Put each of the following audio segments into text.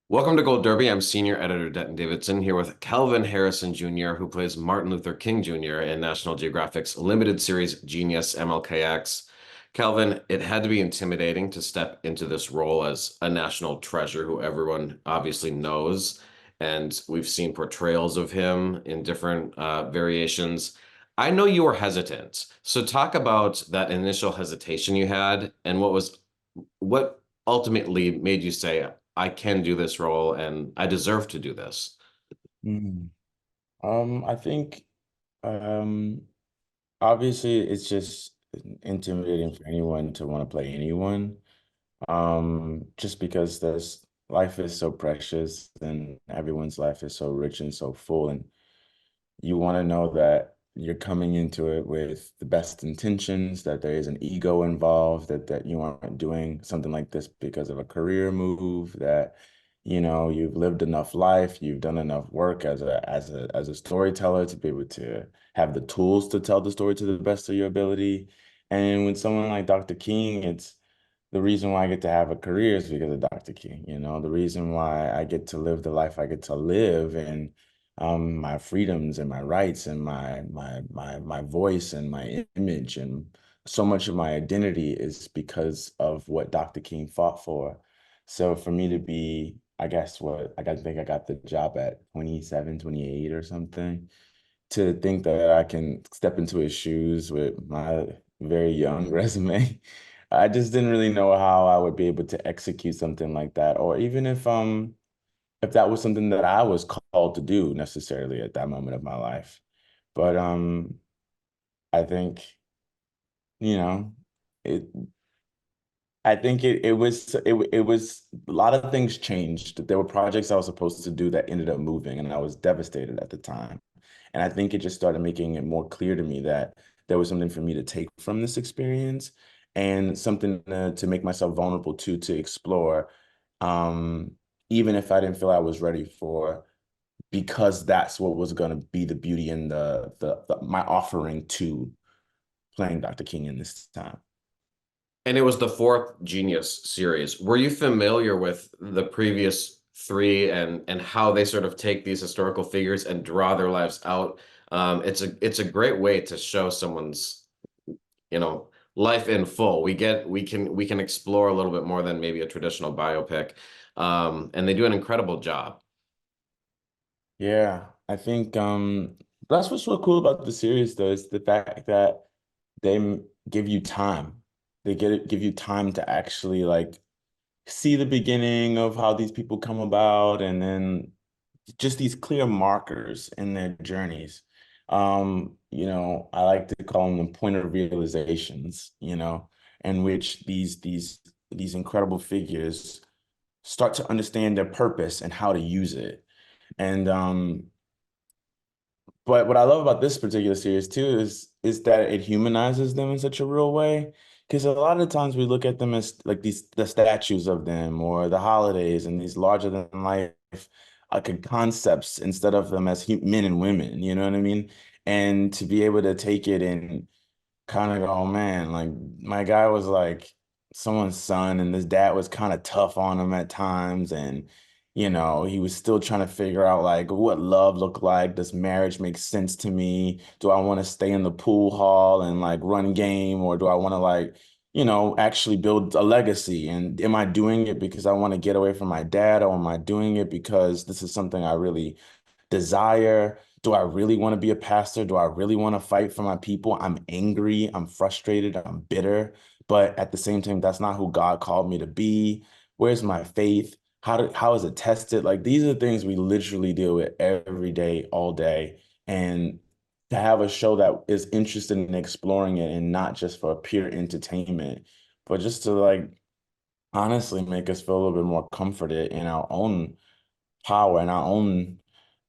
Welcome to Gold Derby. I'm senior editor Denton Davidson here with Kelvin Harrison Jr., who plays Martin Luther King Jr. in National Geographic's limited series Genius MLKX. Kelvin, it had to be intimidating to step into this role as a national treasure who everyone obviously knows. And we've seen portrayals of him in different variations. I know you were hesitant. So talk about that initial hesitation you had and what ultimately made you say, I can do this role and I deserve to do this? Mhm. I think um obviously it's just intimidating for anyone to want to play anyone. Just because there's life is so precious and everyone's life is so rich and so full, and you want to know that you're coming into it with the best intentions, that there is an ego involved, that you aren't doing something like this because of a career move, that you've lived enough life, you've done enough work as a storyteller to be able to have the tools to tell the story to the best of your ability. And with someone like Dr. King, it's the reason why I get to have a career is because of Dr. King. The reason why I get to live the life I get to live, and my freedoms and my rights and my voice and my image and so much of my identity is because of what Dr. King fought for. So for me to be, I guess what I think I got the job at 27, 28 or something, to think that I can step into his shoes with my very young resume. I just didn't really know how I would be able to execute something like that, or even if that was something that I was called to do necessarily at that moment of my life. But I think, you know, it I think it was a lot of things changed. There were projects I was supposed to do that ended up moving, and I was devastated at the time. And I think it just started making it more clear to me that there was something for me to take from this experience, and something to make myself vulnerable to explore, um, even if I didn't feel I was ready for, because that's what was going to be the beauty and my offering to playing Dr. King in this time. And it was the fourth Genius series. Were you familiar with the previous three and how they sort of take these historical figures and draw their lives out? It's a great way to show someone's, you know, life in full. We can explore a little bit more than maybe a traditional biopic. And they do an incredible job. Yeah, I think that's what's so cool about the series, though, is the fact that give you time. Give you time to actually like see the beginning of how these people come about, and then just these clear markers in their journeys. I like to call them the point of realizations, in which these incredible figures start to understand their purpose and how to use it. And but what I love about this particular series too is that it humanizes them in such a real way. Because a lot of times we look at them as like the statues of them or the holidays and these larger than life concepts, instead of them as men and women. You know what I mean? And to be able to take it and kind of go, oh man, like my guy was like someone's son, and his dad was kind of tough on him at times, and he was still trying to figure out like what love looked like. Does marriage make sense to me? Do I want to stay in the pool hall and like run game, or do I want to like, actually build a legacy? And am I doing it because I want to get away from my dad, or am I doing it because this is something I really desire? Do I really want to be a pastor? Do I really want to fight for my people? I'm angry, I'm frustrated, I'm bitter, but at the same time, that's not who God called me to be. Where's my faith? How is it tested? Like these are things we literally deal with every day, all day. And to have a show that is interested in exploring it, and not just for pure entertainment, but just to like honestly make us feel a little bit more comforted in our own power and our own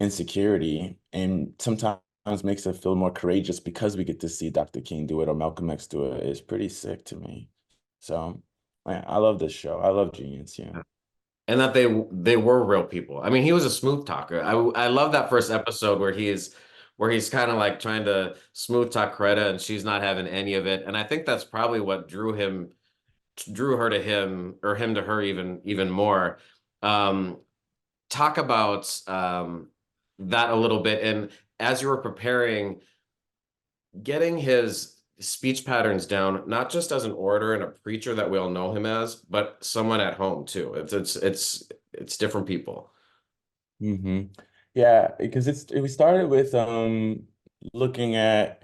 insecurity, and sometimes makes us feel more courageous because we get to see Dr. King do it or Malcolm X do it, is pretty sick to me. So, man, I love this show. I love Genius. Yeah. And that they were real people. I mean, he was a smooth talker. I love that first episode where he's kind of like trying to smooth talk Coretta and she's not having any of it. And I think that's probably what drew her to him or him to her even more. Um, talk about that a little bit. And as you were preparing, getting his speech patterns down, not just as an orator and a preacher that we all know him as, but someone at home too. It's different people. Hmm. Yeah, because we started with looking at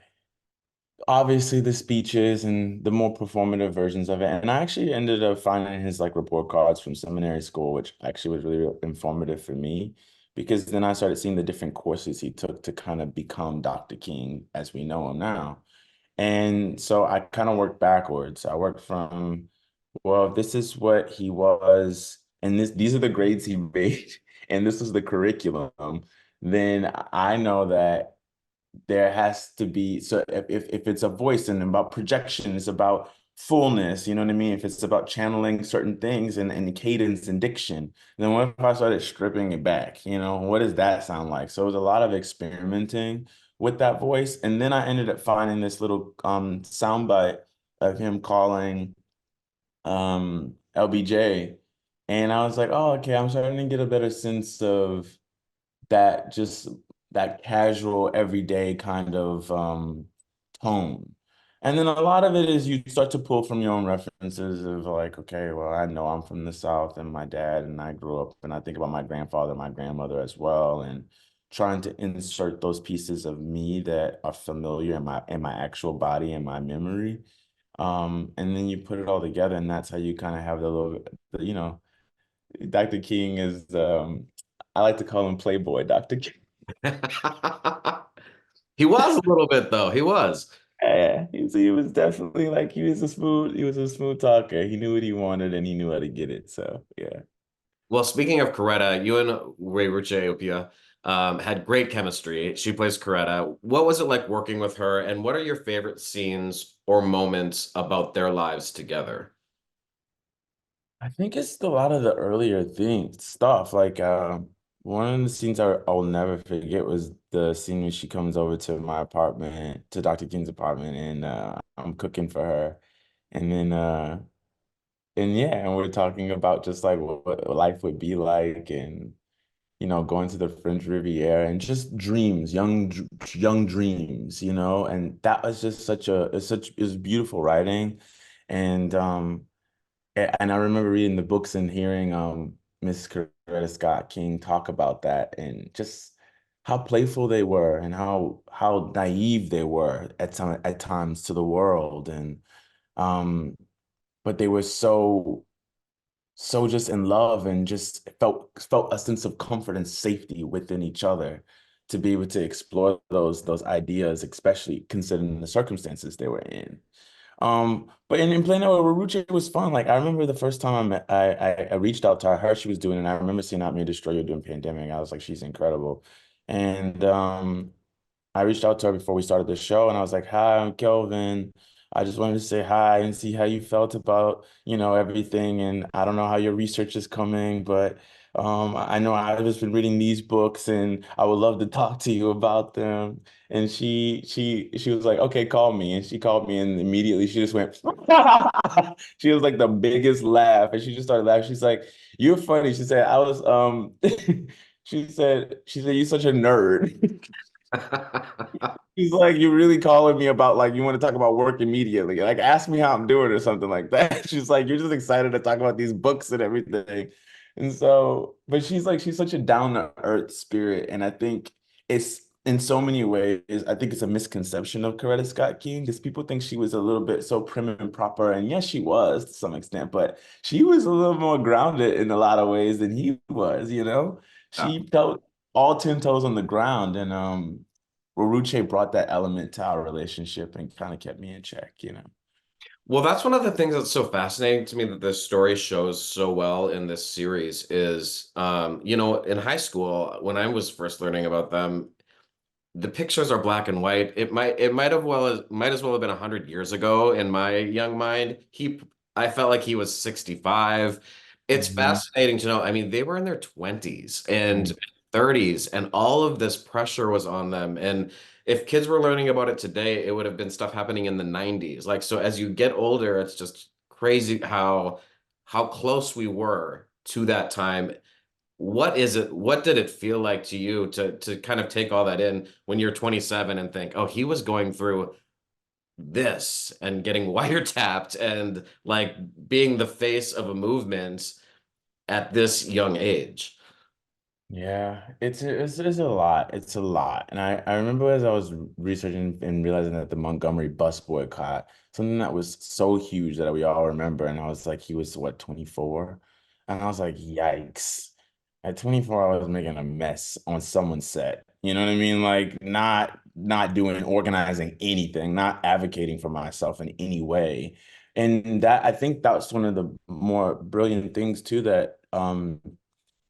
obviously the speeches and the more performative versions of it. And I actually ended up finding his like report cards from seminary school, which actually was really informative for me because then I started seeing the different courses he took to kind of become Dr. King as we know him now. And so I kind of worked backwards. I worked from, well, this is what he was, and these are the grades he made, and this is the curriculum. Then I know that there has to be, so if it's a voice and about projection, it's about fullness, you know what I mean? If it's about channeling certain things and cadence and diction, then what if I started stripping it back? You know, what does that sound like? So it was a lot of experimenting with that voice. And then I ended up finding this little soundbite of him calling LBJ. And I was like, oh, okay, I'm starting to get a better sense of that just that casual everyday kind of tone. And then a lot of it is you start to pull from your own references of like, okay, well, I know I'm from the South and my dad and I grew up and I think about my grandfather, my grandmother as well, and trying to insert those pieces of me that are familiar in my actual body and my memory. And then you put it all together and that's how you kind of have the little, you know, Dr. King is I like to call him Playboy Dr. King. He was a little bit though. He was. Yeah, he was definitely like he was a smooth talker. He knew what he wanted and he knew how to get it. So yeah. Well, speaking of Coretta, you and Ray Opia had great chemistry. She plays Coretta. What was it like working with her, and what are your favorite scenes or moments about their lives together? I think it's a lot of the earlier things stuff. Like one of the scenes I'll never forget was the scene when she comes over to my apartment, to Dr. King's apartment, and I'm cooking for her. And then and yeah, and we're talking about just like what life would be like and you know, going to the French Riviera and just dreams, young dreams, you know, and that was just it was beautiful writing. And and I remember reading the books and hearing Miss Coretta Scott King talk about that and just how playful they were and how naive they were at times to the world and um but they were so just in love and just felt a sense of comfort and safety within each other to be able to explore those ideas, especially considering the circumstances they were in. But in playing that with Ruche, it was fun. Like I remember the first time I met, I reached out to her, I heard she was doing it, and I remember seeing Out Me Destroy You during pandemic. I was like, she's incredible. And I reached out to her before we started the show and I was like, hi, I'm Kelvin. I just wanted to say hi and see how you felt about, you know, everything. And I don't know how your research is coming, but I know I've just been reading these books and I would love to talk to you about them. And she was like, okay, call me. And she called me and immediately she just went, she was like the biggest laugh. And she just started laughing. She's like, you're funny. She said, I was she said, you're such a nerd. He's like, you're really calling me about like you want to talk about work immediately. Like, ask me how I'm doing or something like that. She's like, you're just excited to talk about these books and everything. And so, but she's like, she's such a down to earth spirit. And I think it's in so many ways, I think it's a misconception of Coretta Scott King because people think she was a little bit so prim and proper. And yes, she was to some extent, but she was a little more grounded in a lot of ways than he was, you know? Yeah. She felt all 10 toes on the ground. And Ruche brought that element to our relationship and kind of kept me in check, you know. Well, that's one of the things that's so fascinating to me that this story shows so well in this series is, in high school, when I was first learning about them, the pictures are black and white. It might as well have been 100 years ago in my young mind. I felt like he was 65. It's Hmm. fascinating to know. I mean, they were in their 20s and 30s, and all of this pressure was on them. And if kids were learning about it today, it would have been stuff happening in the 90s. Like, so as you get older, it's just crazy how close we were to that time what is it? What did it feel like to you to kind of take all that in when you're 27 and think, oh, he was going through this and getting wiretapped and like being the face of a movement at this young age? Yeah, it's a lot. It's a lot. And I remember as I was researching and realizing that the Montgomery bus boycott, something that was so huge that we all remember, and I was like, he was what, 24? And I was like, yikes. At 24, I was making a mess on someone's set. You know what I mean? Like not doing organizing anything, not advocating for myself in any way. And that I think that was one of the more brilliant things too that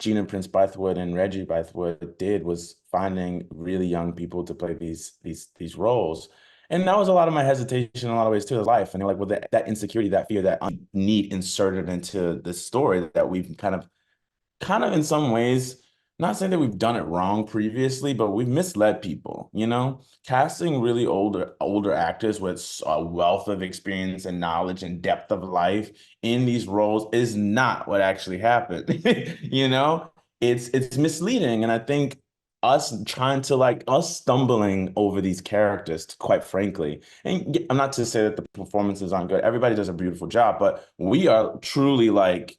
Gina Prince Bythewood and Reggie Bythewood did was finding really young people to play these roles. And that was a lot of my hesitation in a lot of ways too, in life. And they're like, well, that insecurity, that fear, that need inserted into the story that we've kind of in some ways, not saying that we've done it wrong previously, but we've misled people, you know? Casting really older actors with a wealth of experience and knowledge and depth of life in these roles is not what actually happened. You know? It's misleading. And I think us trying to like us stumbling over these characters, quite frankly. And I'm not to say that the performances aren't good. Everybody does a beautiful job, but we are truly like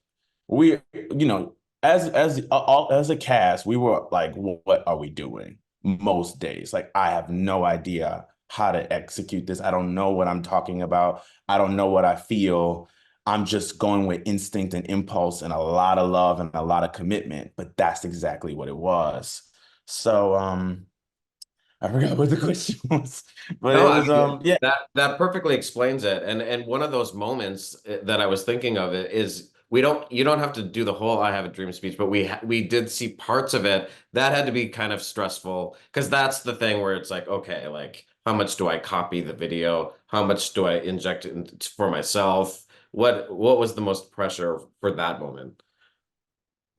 we, you know, as a cast, we were like, what are we doing most days? Like, I have no idea how to execute this. I don't know what I'm talking about. I don't know what I feel. I'm just going with instinct and impulse and a lot of love and a lot of commitment. But that's exactly what it was. So I forgot what the question was, but No, it I was mean yeah. that perfectly explains it. And one of those moments that I was thinking of it is we don't you don't have to do the whole I have a dream speech, but we did see parts of it that had to be kind of stressful because that's the thing where it's like, okay, like how much do I copy the video? How much do I inject it for myself? What was the most pressure for that moment?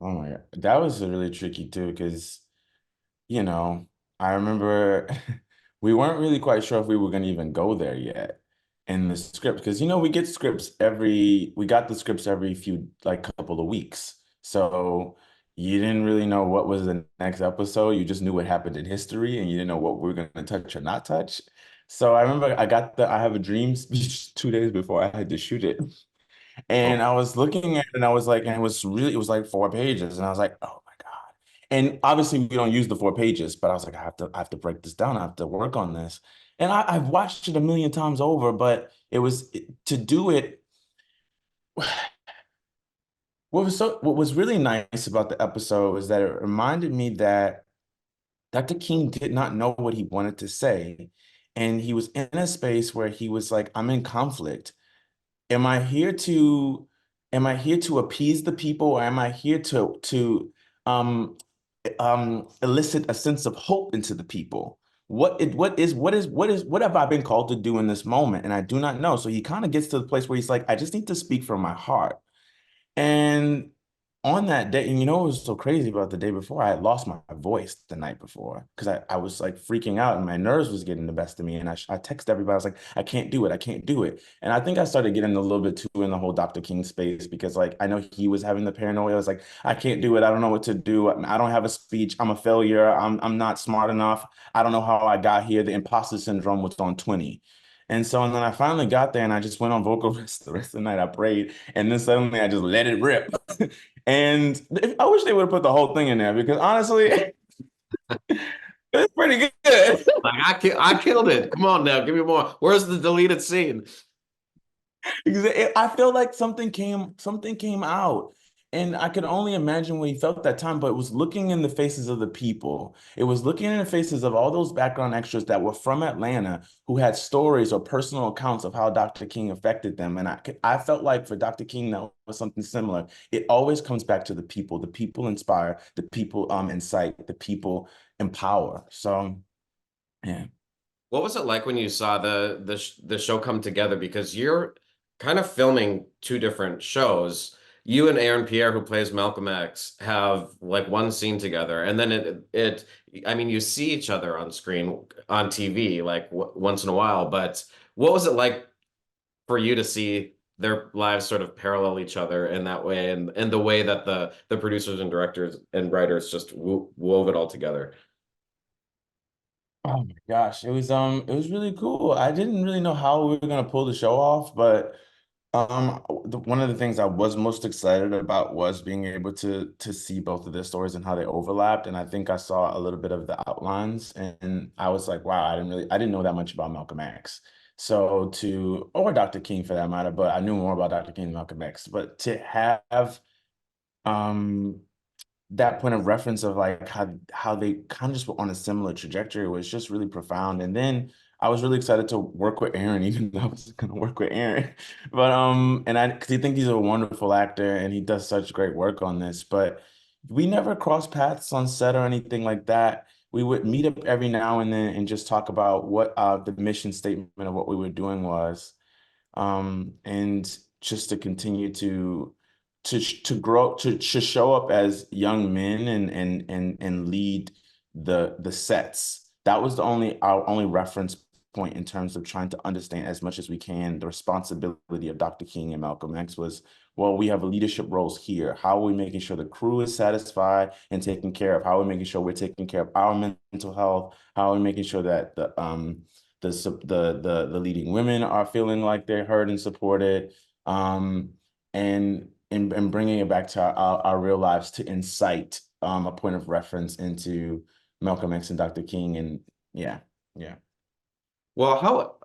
Oh my God. That was really tricky too, because you know, I remember we weren't really quite sure if we were going to even go there yet in the script because you know we got the scripts every few like couple of weeks. So you didn't really know what was the next episode. You just knew what happened in history and you didn't know what we were going to touch or not touch. So I remember I have a dream speech 2 days before I had to shoot it. And Oh, I was looking at it and I was like, and it was like 4 pages. And I was like, oh my God. And obviously we don't use the 4 pages, but I was like, I have to break this down. I have to work on this. And I've watched it a million times over, but to do it. What was really nice about the episode was that it reminded me that Dr. King did not know what he wanted to say. And he was in a space where he was like, I'm in conflict. Am I here to appease the people or am I here to um elicit a sense of hope into the people? What have I been called to do in this moment? And I do not know. So he kind of gets to the place where he's like, I just need to speak from my heart. And on that day, and you know what was so crazy about the day before? I had lost my voice the night before because I was like freaking out and my nerves was getting the best of me. And I texted everybody, I was like, I can't do it. I can't do it. And I think I started getting a little bit too in the whole Dr. King space because like I know he was having the paranoia. I was like, I can't do it. I don't know what to do. I don't have a speech. I'm a failure. I'm not smart enough. I don't know how I got here. The imposter syndrome was on 20. And then I finally got there and I just went on vocal rest the rest of the night. I prayed and then suddenly I just let it rip. And I wish they would have put the whole thing in there because honestly, it's pretty good. like I killed it. Come on now, give me more. Where's the deleted scene? I feel like something came out. And I could only imagine what he felt that time, but it was looking in the faces of the people. It was looking in the faces of all those background extras that were from Atlanta who had stories or personal accounts of how Dr. King affected them. And I felt like for Dr. King, that was something similar. It always comes back to the people. The people inspire, the people incite, the people empower. So, yeah. What was it like when you saw the show come together? Because you're kind of filming two different shows. You and Aaron Pierre, who plays Malcolm X, have like one scene together, and then I mean, you see each other on screen on TV like w once in a while. But what was it like for you to see their lives sort of parallel each other in that way, and the way that the producers and directors and writers just wove it all together. Oh my gosh, it was really cool. I didn't really know how we were gonna pull the show off, but one of the things I was most excited about was being able to see both of their stories and how they overlapped. And I think I saw a little bit of the outlines, and I was like, wow, I didn't know that much about Malcolm X. So to, or Dr. King for that matter, but I knew more about Dr. King than Malcolm X. But to have um that point of reference of like how they kind of just were on a similar trajectory was just really profound. And then I was really excited to work with Aaron, even though I was gonna work with Aaron. But and I because I think he's a wonderful actor and he does such great work on this. But we never crossed paths on set or anything like that. We would meet up every now and then and just talk about what the mission statement of what we were doing was, and just to continue to grow to show up as young men and lead the sets. That was the only our only reference point in terms of trying to understand as much as we can the responsibility of Dr. King and Malcolm X was, well, we have leadership roles here. How are we making sure the crew is satisfied and taken care of? How are we making sure we're taking care of our mental health? How are we making sure that the leading women are feeling like they're heard and supported, and bringing it back to our real lives to incite a point of reference into Malcolm X and Dr. King, and yeah, yeah. Well,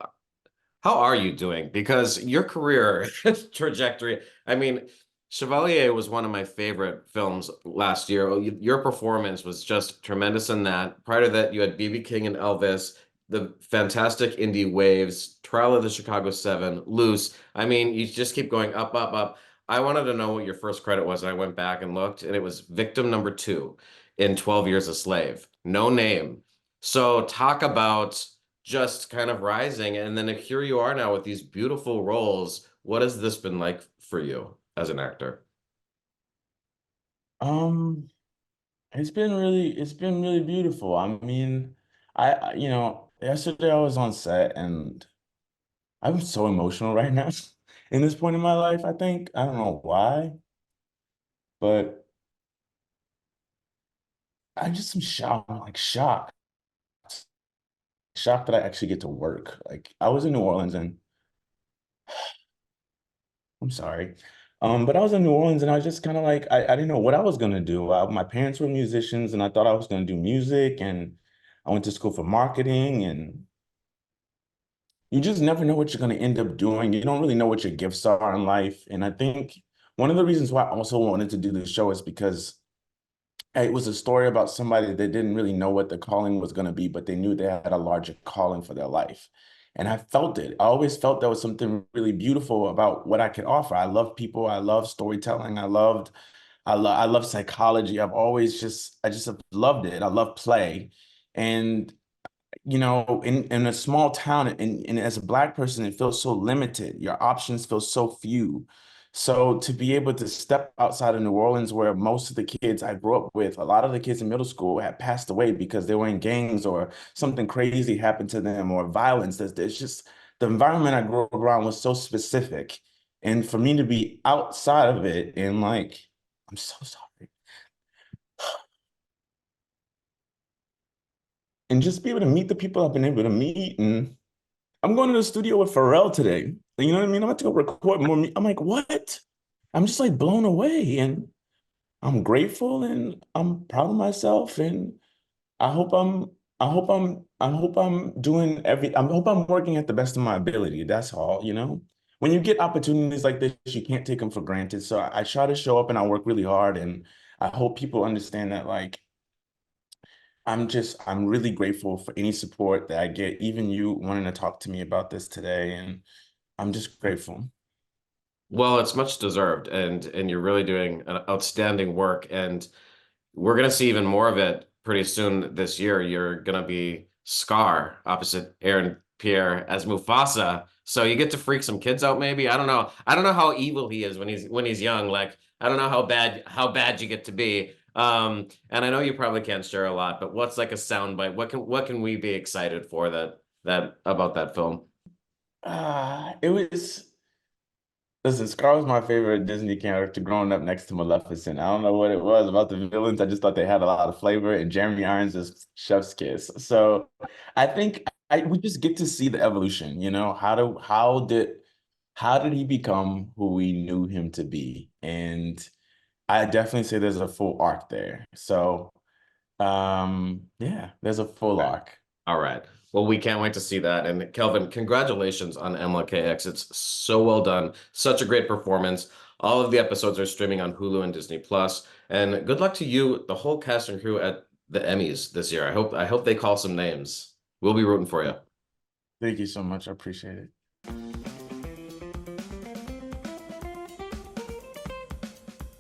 how are you doing? Because your career trajectory, I mean, Chevalier was one of my favorite films last year. Your performance was just tremendous in that. Prior to that, you had BB King and Elvis, the fantastic indie Waves, Trial of the Chicago Seven, Luce. I mean, you just keep going up, up, up. I wanted to know what your first credit was, and I went back and looked, and it was victim number two in 12 Years a Slave. No name. So talk about just kind of rising. And then here you are now with these beautiful roles. What has this been like for you as an actor? Um, it's been really beautiful. I mean, yesterday I was on set and I'm so emotional right now in this point in my life, I think. I don't know why, but I just am shocked. I'm like shocked. Shocked that I actually get to work. Like I was in New Orleans and I'm sorry. But I was in New Orleans and I was just kind of like I didn't know what I was gonna do. My parents were musicians and I thought I was gonna do music, and I went to school for marketing, and you just never know what you're gonna end up doing. You don't really know what your gifts are in life. And I think one of the reasons why I also wanted to do this show is because it was a story about somebody that didn't really know what the calling was going to be, but they knew they had a larger calling for their life. And I felt it. I always felt there was something really beautiful about what I could offer. I love people. I love storytelling. I love psychology. I just have loved it. I love play. And in a small town, and as a Black person, it feels so limited. Your options feel so few. So to be able to step outside of New Orleans, where most of the kids I grew up with, a lot of the kids in middle school had passed away because they were in gangs or something crazy happened to them or violence. There's just the environment I grew up around was so specific. And for me to be outside of it and like, I'm so sorry. And just be able to meet the people I've been able to meet. And I'm going to the studio with Pharrell today. You know what I mean? I'm about to go record more. I'm like, what? I'm just like blown away, and I'm grateful and I'm proud of myself. And I hope I'm, I hope I'm doing I hope I'm working at the best of my ability. That's all, you know? When you get opportunities like this, you can't take them for granted. So I try to show up and I work really hard. And I hope people understand that, like, I'm really grateful for any support that I get, even you wanting to talk to me about this today. And I'm just grateful. Well, it's much deserved, and you're really doing an outstanding work, and we're gonna see even more of it pretty soon this year. You're gonna be Scar opposite Aaron Pierre as Mufasa. So you get to freak some kids out, maybe. I don't know. I don't know how evil he is when he's young. Like, I don't know how bad you get to be. And I know you probably can't share a lot, but what's like a soundbite? What can we be excited for that about that film? It was. Listen, Scar was my favorite Disney character growing up next to Maleficent. I don't know what it was about the villains. I just thought they had a lot of flavor, and Jeremy Irons is chef's kiss. So I think we just get to see the evolution, you know, how did he become who we knew him to be? And I definitely say there's a full arc there. So yeah, there's a full Okay. arc. All right. Well, we can't wait to see that. And Kelvin, congratulations on MLKX. It's so well done. Such a great performance. All of the episodes are streaming on Hulu and Disney Plus. And good luck to you, the whole cast and crew at the Emmys this year. I hope they call some names. We'll be rooting for you. Thank you so much. I appreciate it.